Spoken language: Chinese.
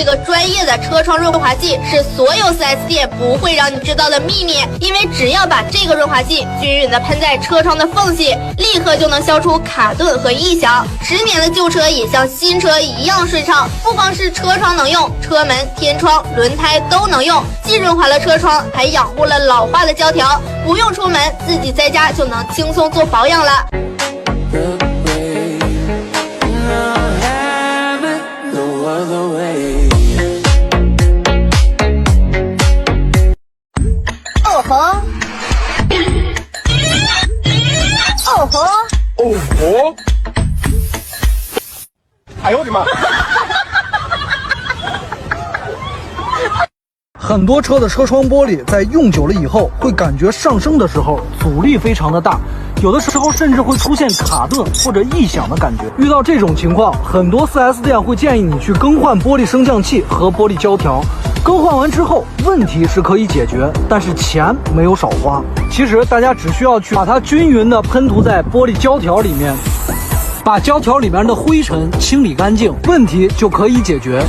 这个专业的车窗润滑剂是所有 4S 店不会让你知道的秘密，因为只要把这个润滑剂均匀地喷在车窗的缝隙，立刻就能消除卡顿和异响。10年的旧车也像新车一样顺畅，不光是车窗能用，车门、天窗、轮胎都能用，既润滑了车窗，还养护了老化的胶条，不用出门，自己在家就能轻松做保养了。哦吼！哦吼！哦吼！哎呦我的妈！很多车的车窗玻璃在用久了以后，会感觉上升的时候阻力非常的大，有的时候甚至会出现卡顿或者异响的感觉。遇到这种情况，很多 4S 店会建议你去更换玻璃升降器和玻璃胶条。更换完之后，问题是可以解决，但是钱没有少花。其实大家只需要去把它均匀的喷涂在玻璃胶条里面，把胶条里面的灰尘清理干净，问题就可以解决。